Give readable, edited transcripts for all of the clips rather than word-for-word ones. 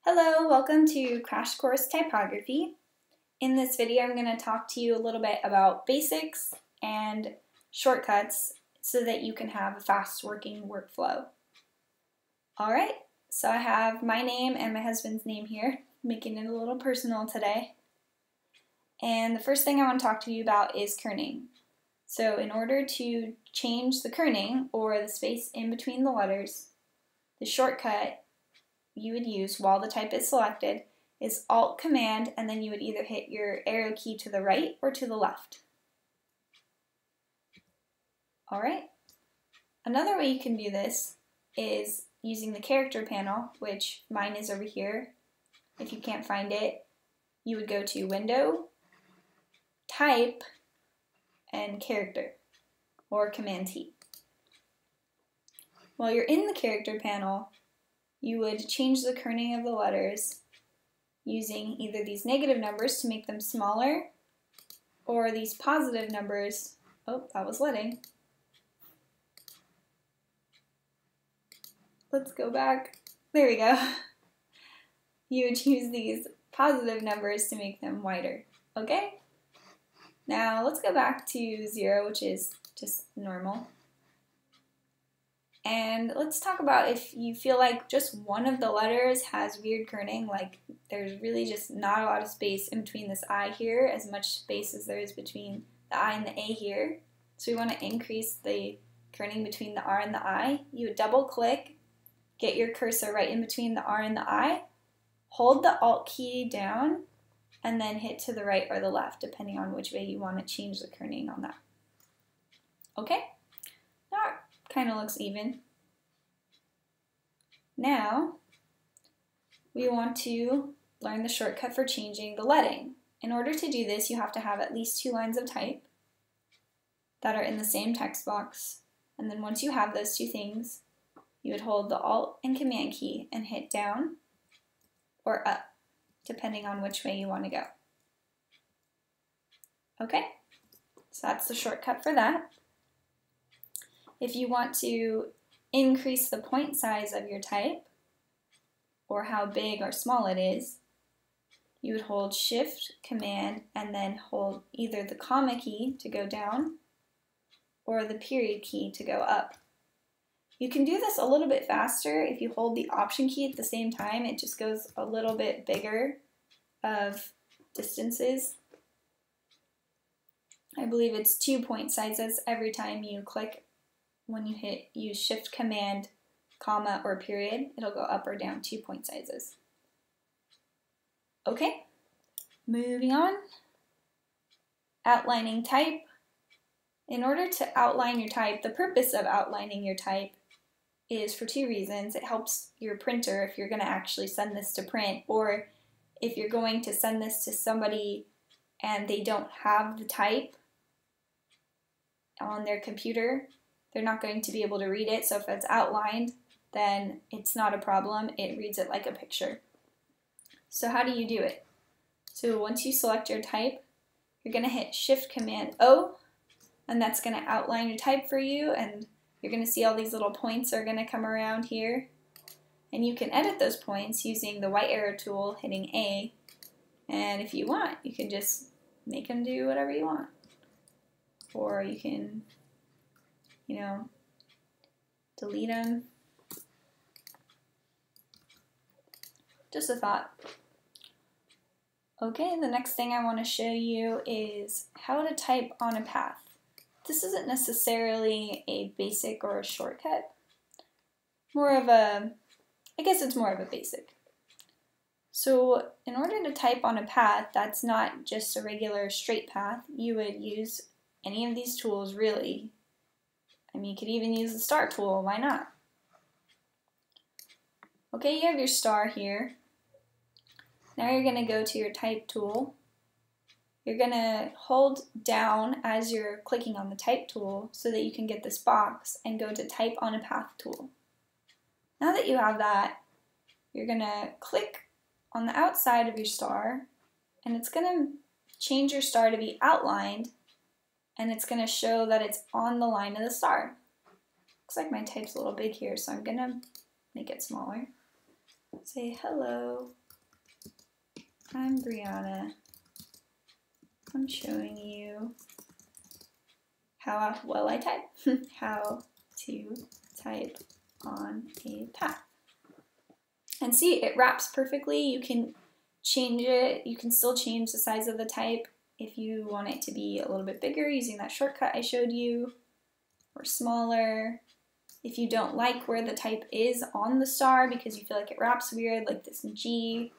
Hello, welcome to Crash Course Typography. In this video, I'm going to talk to you a little bit about basics and shortcuts so that you can have a fast working workflow. Alright, so I have my name and my husband's name here, making it a little personal today. And the first thing I want to talk to you about is kerning. So in order to change the kerning, or the space in between the letters, the shortcut you would use while the type is selected is Alt-Command, and then you would either hit your arrow key to the right or to the left. Alright, another way you can do this is using the character panel, which mine is over here. If you can't find it, you would go to Window, Type, and Character, or Command T. While you're in the character panel, you would change the kerning of the letters using either these negative numbers to make them smaller, or these positive numbers. Oh, that was letting. Let's go back. There we go. You would use these positive numbers to make them wider. Okay? Now let's go back to 0, which is just normal. And let's talk about if you feel like just one of the letters has weird kerning, like there's really just not a lot of space in between this I here, as much space as there is between the I and the A here. So we want to increase the kerning between the R and the I. You would double click, get your cursor right in between the R and the I, hold the Alt key down, and then hit to the right or the left, depending on which way you want to change the kerning on that. Okay? That kind of looks even. Now, we want to learn the shortcut for changing the leading. In order to do this, you have to have at least 2 lines of type that are in the same text box. And then once you have those 2 things, you would hold the Alt and Command key and hit down or up, depending on which way you want to go. Okay, so that's the shortcut for that. If you want to increase the point size of your type, or how big or small it is, you would hold Shift, Command, and then hold either the comma key to go down or the period key to go up. You can do this a little bit faster if you hold the Option key at the same time. It just goes a little bit bigger of distances. I believe it's 2 point sizes every time you click. When you use Shift, Command, comma, or period, it'll go up or down 2 point sizes. Okay, moving on. Outlining type. In order to outline your type, the purpose of outlining your type is for 2 reasons. It helps your printer if you're going to actually send this to print, or if you're going to send this to somebody and they don't have the type on their computer, they're not going to be able to read it. So if it's outlined, then it's not a problem. It reads it like a picture. So how do you do it? So once you select your type, you're going to hit Shift Command O, and that's going to outline your type for you, and you're going to see all these little points are going to come around here. And you can edit those points using the white arrow tool, hitting A, and if you want, you can just make them do whatever you want. Or you can, delete them. Just a thought. Okay, the next thing I want to show you is how to type on a path. This isn't necessarily a basic or a shortcut. I guess it's more of a basic. So in order to type on a path that's not just a regular straight path, you would use any of these tools, really. I mean, you could even use the star tool, why not? Okay, you have your star here. Now you're going to go to your type tool. You're going to hold down as you're clicking on the type tool so that you can get this box and go to type on a path tool. Now that you have that, you're going to click on the outside of your star, and it's going to change your star to be outlined, and it's going to show that it's on the line of the star. Looks like my type's a little big here, so I'm going to make it smaller. Say, hello, I'm Brianna. I'm showing you how well I type, how to type on a path. And see, it wraps perfectly. You can change it. You can still change the size of the type if you want it to be a little bit bigger using that shortcut I showed you, or smaller. If you don't like where the type is on the star because you feel like it wraps weird, like this G,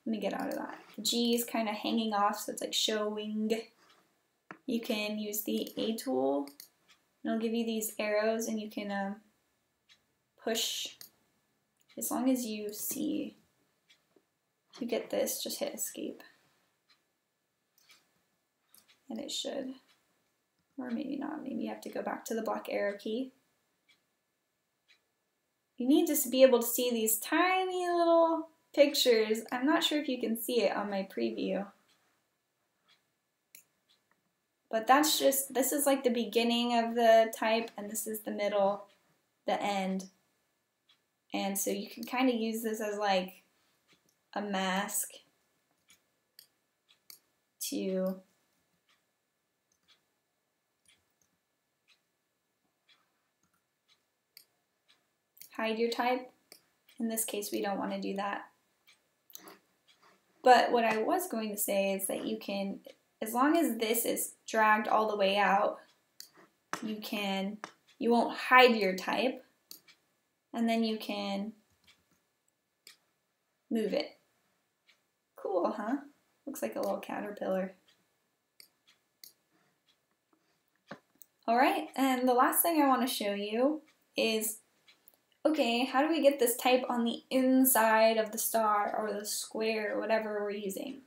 let me get out of that. The G is kind of hanging off, so it's like showing. You can use the A tool, and it'll give you these arrows, and you can push. As long as you see, if you get this, just hit escape. And it should, or maybe not, maybe you have to go back to the black arrow key. You need to be able to see these tiny little pictures. I'm not sure if you can see it on my preview. But that's just, this is like the beginning of the type, and this is the middle, the end. And so you can kind of use this as like a mask to hide your type. In this case, we don't want to do that. But what I was going to say is that you can, as long as this is dragged all the way out, you won't hide your type, and then you can move it. Cool, huh? Looks like a little caterpillar. All right, and the last thing I want to show you is, okay, how do we get this type on the inside of the star or the square or whatever we're using?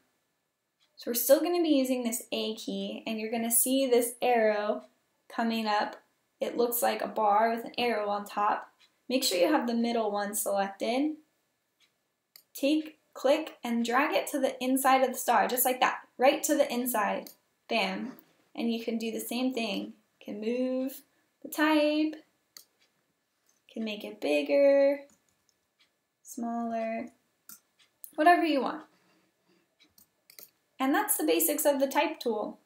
So we're still going to be using this A key, and you're going to see this arrow coming up. It looks like a bar with an arrow on top. Make sure you have the middle one selected. Click and drag it to the inside of the star, just like that, right to the inside. Bam. And you can do the same thing. You can move the type, can make it bigger, smaller, whatever you want. And that's the basics of the type tool.